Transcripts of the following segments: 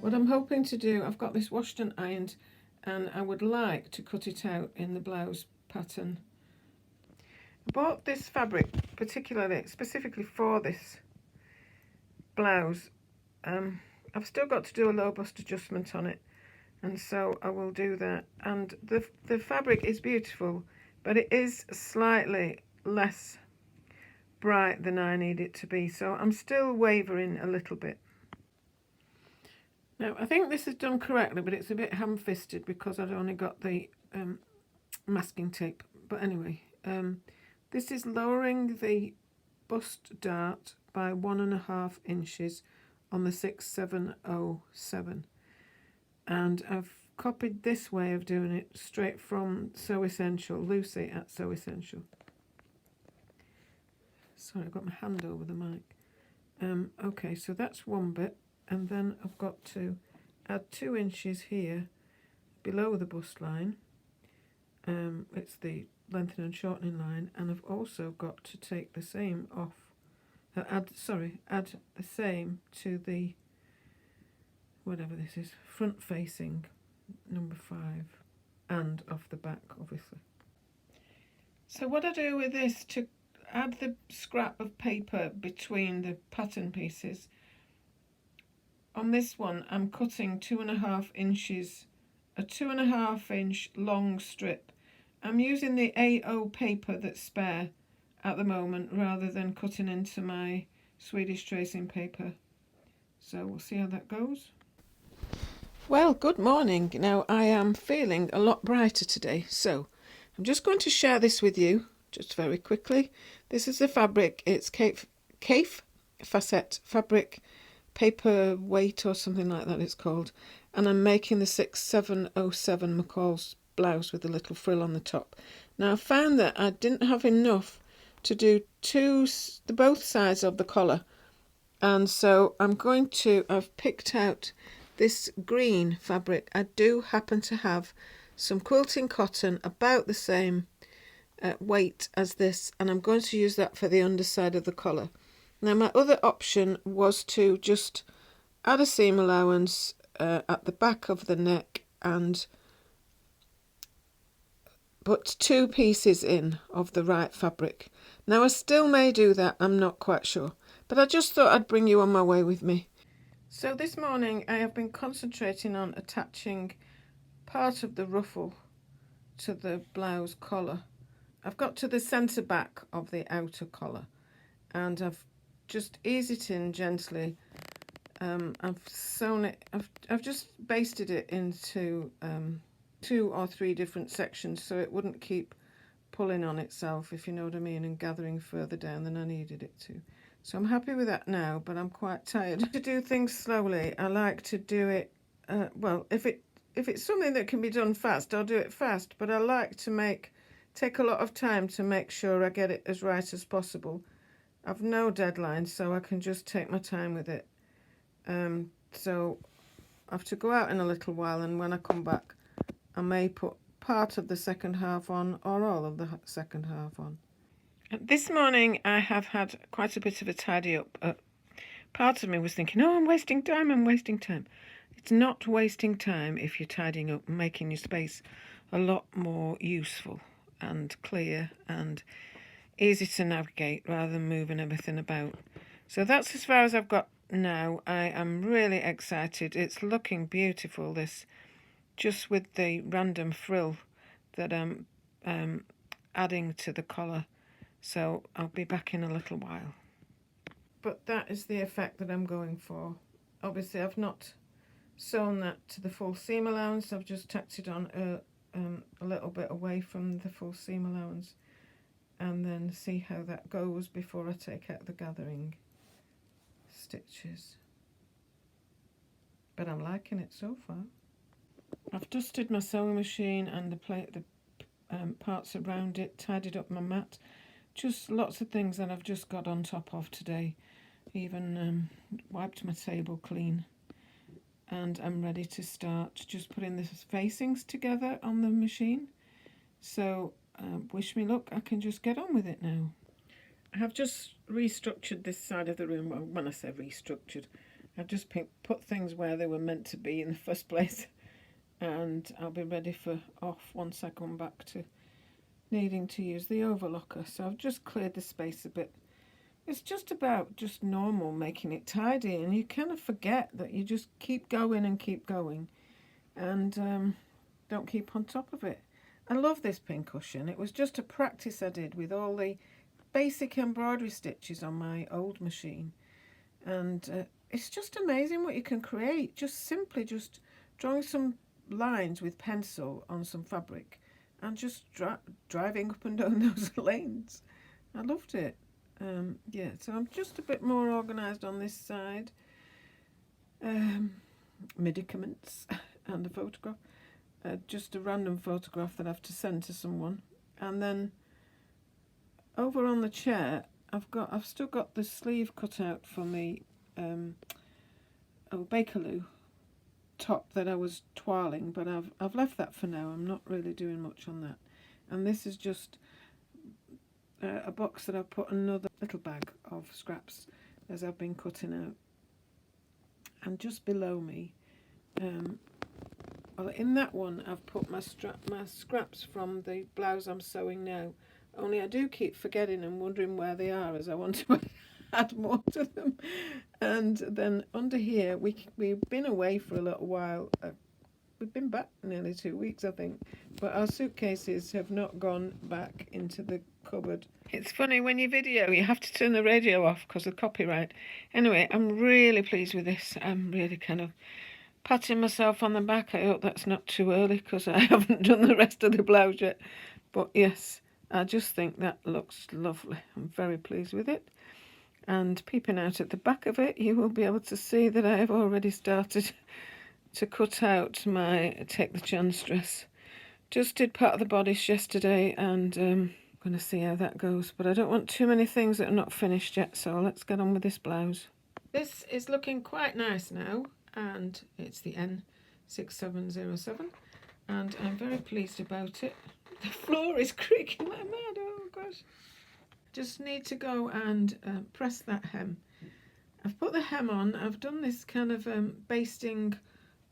What I'm hoping to do, I've got this washed and ironed, and I would like to cut it out in the blouse pattern. I bought this fabric specifically for this blouse. I've still got to do a low bust adjustment on it, and so I will do that. And the fabric is beautiful, but it is slightly less bright than I need it to be, so I'm still wavering a little bit. Now I think this is done correctly, but it's a bit ham-fisted because I've only got the masking tape. But anyway, this is lowering the bust dart by 1.5 inches on the 6707, and I've copied this way of doing it straight from Sew Essential, Lucy at Sew Essential. Sorry, I've got my hand over the mic. Okay, so that's one bit, and then I've got to add 2 inches here below the bust line. It's the lengthening and shortening line, and I've also got to take the same off. Add the same to the, whatever this is, front facing number 5, and off the back, obviously. So what I do with this to add the scrap of paper between the pattern pieces, on this one I'm cutting 2.5 inches, a 2.5 inch long strip. I'm using the AO paper that's spare at the moment rather than cutting into my Swedish tracing paper. So we'll see how that goes. Well, good morning. Now I am feeling a lot brighter today, so I'm just going to share this with you just very quickly. This is the fabric. It's Kaffe Facette fabric, paper weight or something like that it's called, and I'm making the 6707 McCall's blouse with a little frill on the top. Now I found that I didn't have enough to do both sides of the collar, and so I've picked out this green fabric. I do happen to have some quilting cotton about the same weight as this, and I'm going to use that for the underside of the collar. Now my other option was to just add a seam allowance at the back of the neck and put 2 pieces in of the right fabric. Now I still may do that, I'm not quite sure, but I just thought I'd bring you on my way with me. So this morning I have been concentrating on attaching part of the ruffle to the blouse collar. I've got to the centre back of the outer collar, and I've just eased it in gently. I've sewn it, I've just basted it into 2 or 3 different sections so it wouldn't keep pulling on itself, if you know what I mean, and gathering further down than I needed it to. So I'm happy with that now, but I'm quite tired. To do things slowly, I like to do it, well, if it's something that can be done fast, I'll do it fast, but I like to take a lot of time to make sure I get it as right as possible. I've no deadline, so I can just take my time with it. So I have to go out in a little while, and when I come back I may put part of the second half on or all of the second half on. This morning I have had quite a bit of a tidy up. Part of me was thinking, oh, I'm wasting time. It's not wasting time if you're tidying up and making your space a lot more useful and clear and easy to navigate rather than moving everything about. So that's as far as I've got now. I am really excited. It's looking beautiful, this, just with the random frill that I'm adding to the collar. So I'll be back in a little while. But that is the effect that I'm going for. Obviously I've not sewn that to the full seam allowance. I've just tacked it on a little bit away from the full seam allowance, and then see how that goes before I take out the gathering stitches. But I'm liking it so far. I've dusted my sewing machine and the parts around it, tidied up my mat. Just lots of things that I've just got on top of today. Even wiped my table clean. And I'm ready to start just putting the facings together on the machine. So wish me luck, I can just get on with it now. I have just restructured this side of the room. Well, when I say restructured, I just put things where they were meant to be in the first place, and I'll be ready for off once I come back to needing to use the overlocker. So I've just cleared the space a bit. It's just about just normal making it tidy, and you kind of forget that you just keep going and keep going, and don't keep on top of it. I love this pincushion. It was just a practice I did with all the basic embroidery stitches on my old machine, and it's just amazing what you can create, just simply just drawing some lines with pencil on some fabric and just driving up and down those lanes. I loved it. Yeah, so I'm just a bit more organised on this side. Medicaments and a photograph, just a random photograph that I have to send to someone, and then over on the chair I've still got the sleeve cut out for the Bakerloo top that I was toiling, but I've left that for now. I'm not really doing much on that. And this is just a box that I've put another little bag of scraps as I've been cutting out. And just below me, well, in that one I've put my scraps from the blouse I'm sewing now. Only I do keep forgetting and wondering where they are, as I want to add more to them. And then under here, we've been away for a little while. We've been back nearly 2 weeks, I think, but our suitcases have not gone back into the cupboard. It's funny, when you video, you have to turn the radio off because of copyright. Anyway, I'm really pleased with this. I'm really kind of patting myself on the back. I hope that's not too early because I haven't done the rest of the blouse yet. But yes, I just think that looks lovely. I'm very pleased with it. And peeping out at the back of it, you will be able to see that I have already started to cut out my Take the Chance dress. Just did part of the bodice yesterday, and I'm going to see how that goes. But I don't want too many things that are not finished yet, so let's get on with this blouse. This is looking quite nice now, and it's the N6707, and I'm very pleased about it. The floor is creaking like mad, oh gosh. Just need to go and press that hem. I've put the hem on. I've done this kind of basting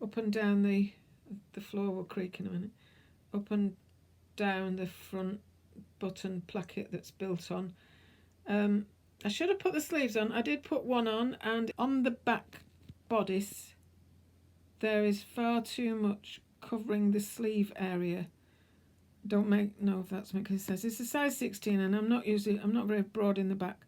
up and down the floor will creak in a minute, up and down the front button placket that's built on. I should have put the sleeves on. I did put one on, and on the back bodice there is far too much covering the sleeve area. Don't know if that's making sense. It's a size 16, and I'm not very broad in the back,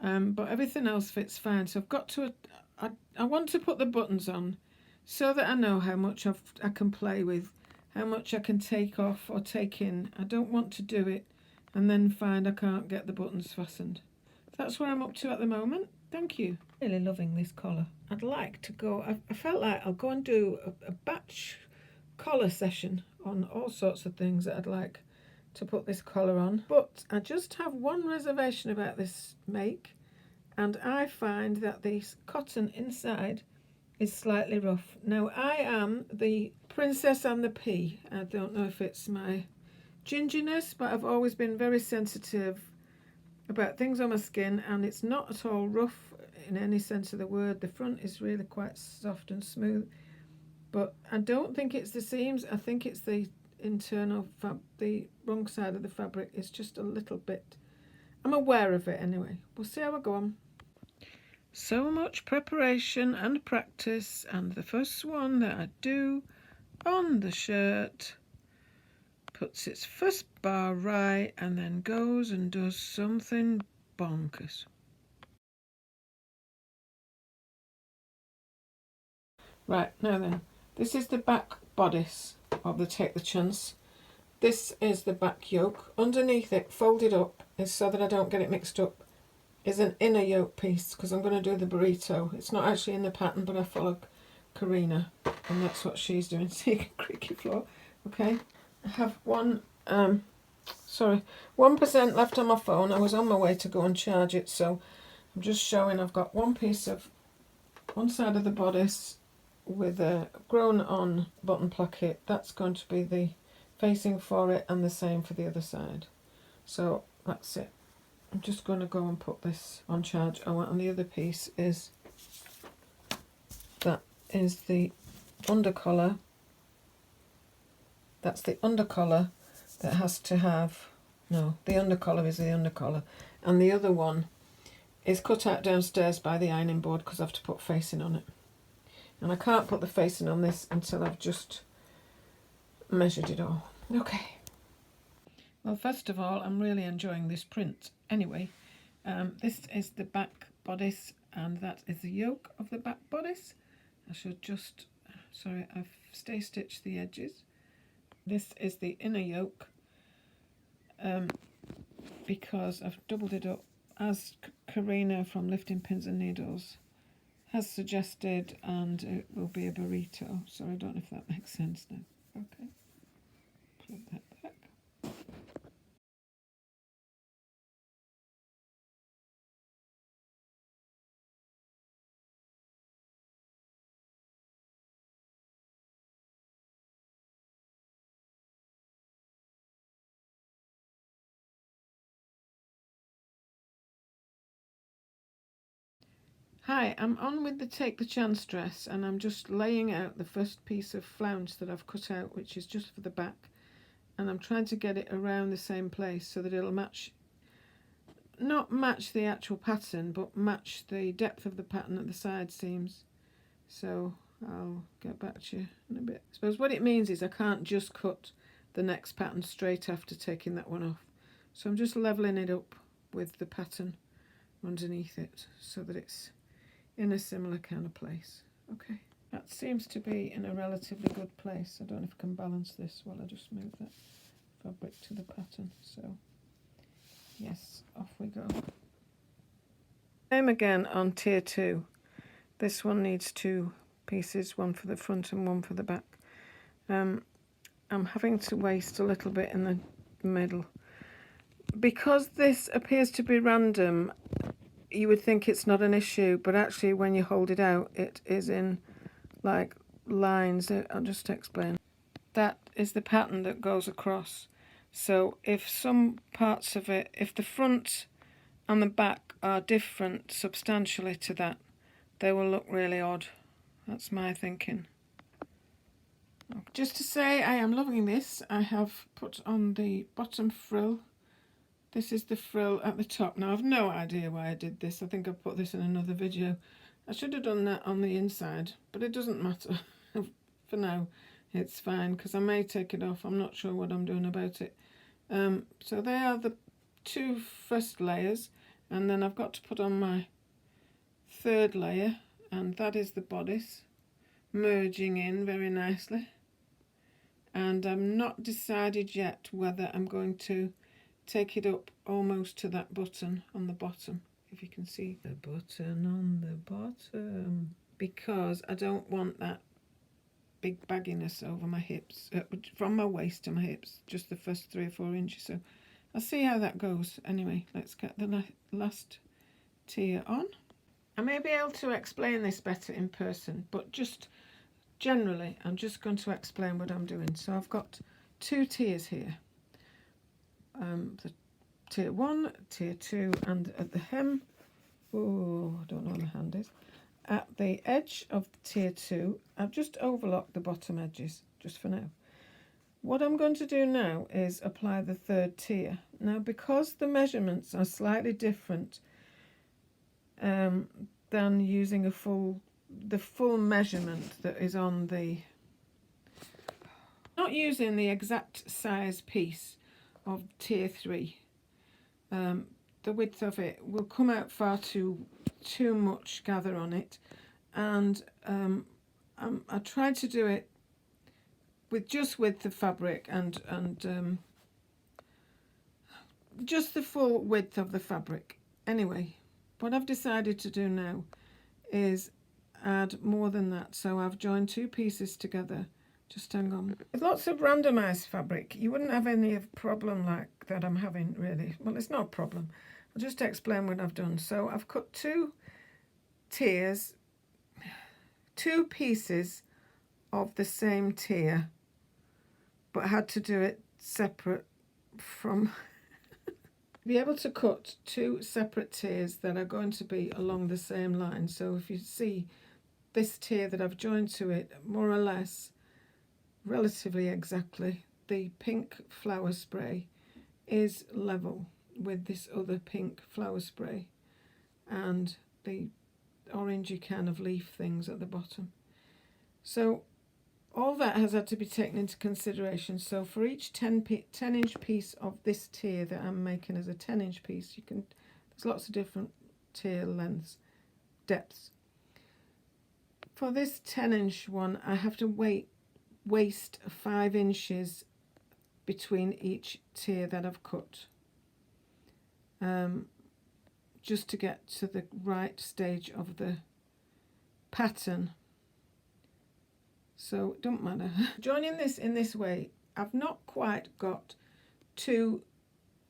but everything else fits fine. So I've got to I want to put the buttons on so that I know how much I can play with, how much I can take off or take in. I don't want to do it and then find I can't get the buttons fastened. That's where I'm up to at the moment. Thank you. Really loving this collar. I'd like to go, I felt like I'll go and do a batch collar session on all sorts of things that I'd like to put this collar on, but I just have one reservation about this make, and I find that the cotton inside is slightly rough. Now, I am the princess and the pea. I don't know if it's my gingerness, but I've always been very sensitive about things on my skin, and it's not at all rough in any sense of the word. The front is really quite soft and smooth, but I don't think it's the seams. I think it's the internal the wrong side of the fabric is just a little bit. I'm aware of it anyway. We'll see how I go on. So much preparation and practice, and the first one that I do on the shirt puts its first bar right and then goes and does something bonkers. Right, now then, this is the back bodice of the Take the Chance. This is the back yoke. Underneath it, folded up, is so that I don't get it mixed up, is an inner yoke piece, because I'm going to do the burrito. It's not actually in the pattern, but I follow Karina, and that's what she's doing. See, creaky floor. Okay, I have 1% left on my phone. I was on my way to go and charge it, so I'm just showing I've got one piece of one side of the bodice with a grown on button placket. That's going to be the facing for it, and the same for the other side. So that's it. I'm just going to go and put this on charge. Oh, and the other piece is is the undercollar. That's the undercollar that has to have, no, the undercollar is the undercollar. And the other one is cut out downstairs by the ironing board because I have to put facing on it. And I can't put the facing on this until I've just measured it all. Okay. Well, first of all, I'm really enjoying this print. Anyway, this is the back bodice, and that is the yoke of the back bodice. I should just, sorry, I've stay stitched the edges. This is the inner yoke, because I've doubled it up as Karina from Lifting Pins and Needles has suggested, and it will be a burrito. So I don't know if that makes sense now. Okay, put that back. Hi, I'm on with the Take the Chance dress, and I'm just laying out the first piece of flounce that I've cut out, which is just for the back, and I'm trying to get it around the same place so that it'll match, not match the actual pattern, but match the depth of the pattern at the side seams. So I'll get back to you in a bit. I suppose what it means is I can't just cut the next pattern straight after taking that one off. So I'm just leveling it up with the pattern underneath it so that it's in a similar kind of place. Okay, that seems to be in a relatively good place. I don't know if I can balance this while I just move that fabric to the pattern. So yes, off we go. Same again on tier 2. This one needs 2 pieces, one for the front and one for the back. I'm having to waste a little bit in the middle. Because this appears to be random, you would think it's not an issue, but actually when you hold it out, it is in like lines. I'll just explain. That is the pattern that goes across. So if some parts of it, if the front and the back are different substantially to that, they will look really odd. That's my thinking. Just to say, I am loving this. I have put on the bottom frill. This is the frill at the top. Now, I've no idea why I did this. I think I put this in another video. I should have done that on the inside, but it doesn't matter. For now, it's fine, because I may take it off. I'm not sure what I'm doing about it. So they are the 2 first layers, and then I've got to put on my 3rd layer, and that is the bodice, merging in very nicely. And I'm not decided yet whether I'm going to take it up almost to that button on the bottom, if you can see the button on the bottom, because I don't want that big bagginess over my hips, from my waist to my hips, just the first 3 or 4 inches. So I'll see how that goes. Anyway, let's get the last tier on. I may be able to explain this better in person, but just generally I'm just going to explain what I'm doing. So I've got 2 tiers here. The tier 1, tier 2, and at the hem, oh, I don't know where my hand is, at the edge of tier 2, I've just overlocked the bottom edges, just for now. What I'm going to do now is apply the 3rd tier. Now, because the measurements are slightly different than using the full measurement that is on the, not using the exact size piece of tier 3, the width of it will come out far too much gather on it, and I tried to do it with the fabric and just the full width of the fabric. Anyway, what I've decided to do now is add more than that. So I've joined 2 pieces together. Just hang on. With lots of randomized fabric, you wouldn't have any problem like that I'm having, really. Well, it's not a problem. I'll just explain what I've done. So I've cut 2 tiers, 2 pieces of the same tier, but I had to do it separate from be able to cut 2 separate tiers that are going to be along the same line. So if you see this tier that I've joined to it, more or less, relatively exactly, the pink flower spray is level with this other pink flower spray and the orangey kind of leaf things at the bottom. So all that has had to be taken into consideration. So for each 10-inch piece of this tier that I'm making as a 10-inch piece, there's lots of different tier lengths, depths. For this 10-inch one, I have to waste 5 inches between each tier that I've cut, just to get to the right stage of the pattern. So it don't matter. Joining this in this way, I've not quite got 2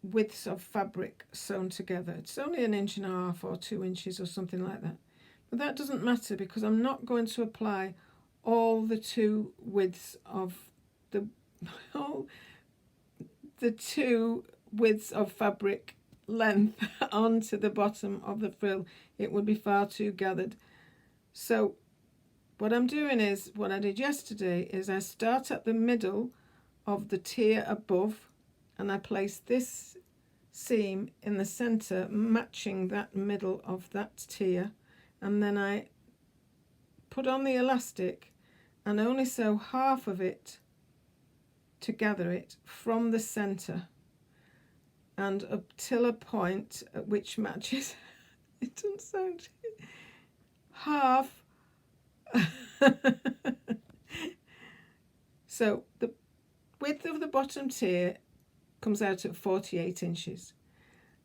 widths of fabric sewn together. It's only 1.5 inches or 2 inches or something like that. But that doesn't matter because I'm not going to apply all the 2 widths of all the 2 widths of fabric length onto the bottom of the frill. It would be far too gathered. So what I'm doing is, what I did yesterday is I start at the middle of the tier above and I place this seam in the center matching that middle of that tier, and then I put on the elastic and only sew half of it to gather it from the center and up till a point at which matches it doesn't sound half. So the width of the bottom tier comes out at 48 inches.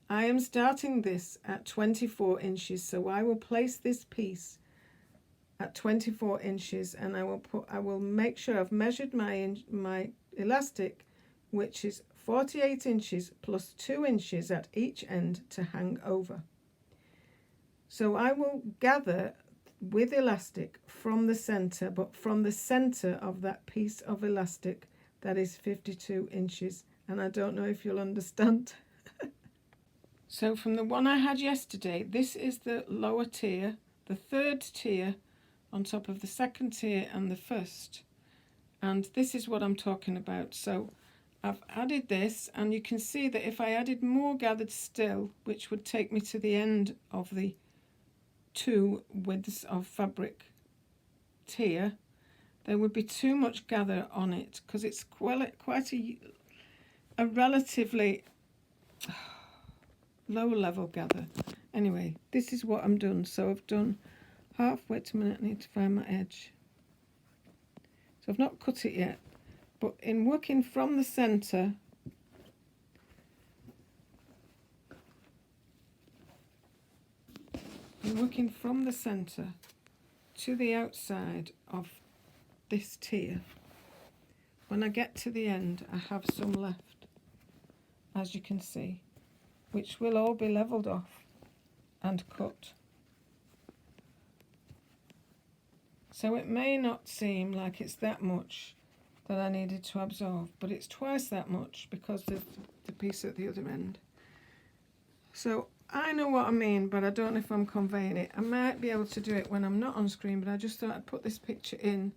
I am starting this at 24 inches, so I will place this piece at 24 inches and I will make sure I've measured my elastic, which is 48 inches plus 2 inches at each end to hang over. So I will gather with elastic from the center, but from the center of that piece of elastic that is 52 inches, and I don't know if you'll understand. So from the one I had yesterday, this is the lower tier, the 3rd tier on top of the 2nd tier and the 1st, and this is what I'm talking about. So I've added this, and you can see that if I added more gathered still, which would take me to the end of the 2 widths of fabric tier, there would be too much gather on it because it's quite a relatively low level gather. Anyway, this is what I'm done. So I've done half. Wait a minute, I need to find my edge. So I've not cut it yet, but in working from the center, to the outside of this tier, when I get to the end, I have some left, as you can see, which will all be levelled off and cut. So it may not seem like it's that much that I needed to absorb, but it's twice that much because of the piece at the other end. So I know what I mean, but I don't know if I'm conveying it. I might be able to do it when I'm not on screen, but I just thought I'd put this picture in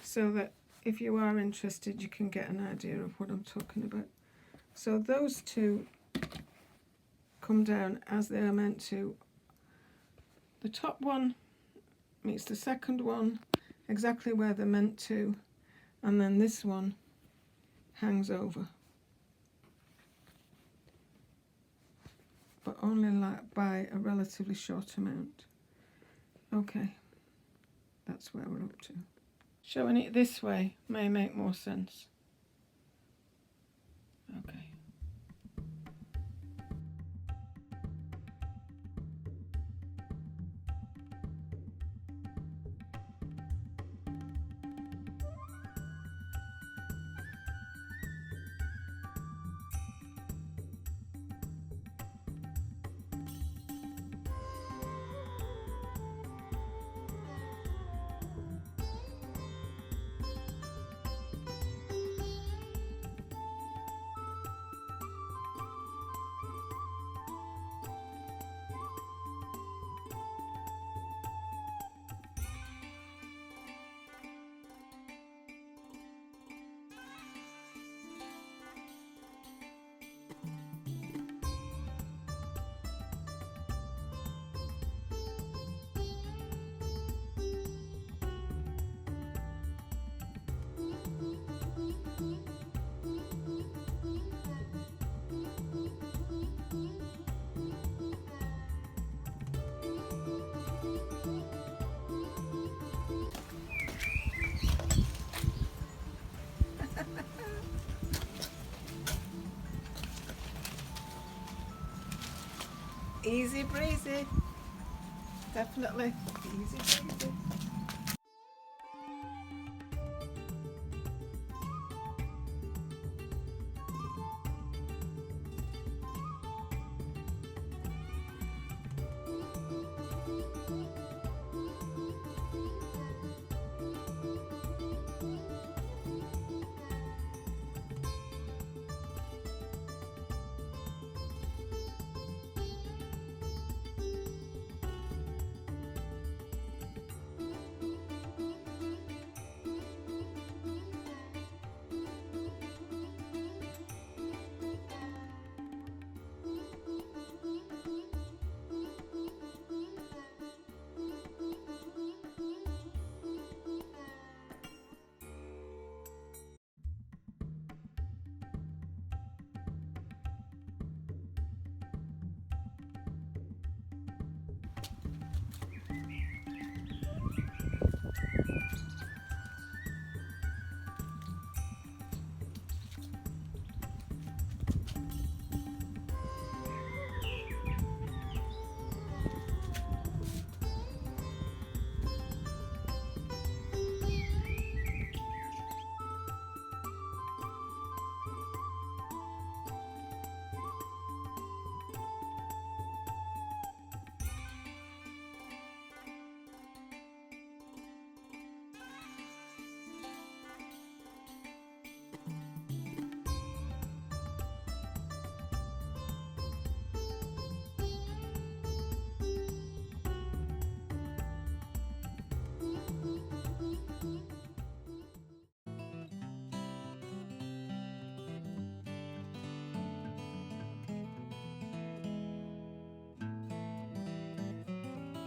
so that if you are interested, you can get an idea of what I'm talking about. So those 2 come down as they are meant to. The top one meets the second one exactly where they're meant to, and then this one hangs over, but only by a relatively short amount. Okay, that's where we're up to. Showing it this way may make more sense. Okay. Easy breezy. Definitely easy breezy.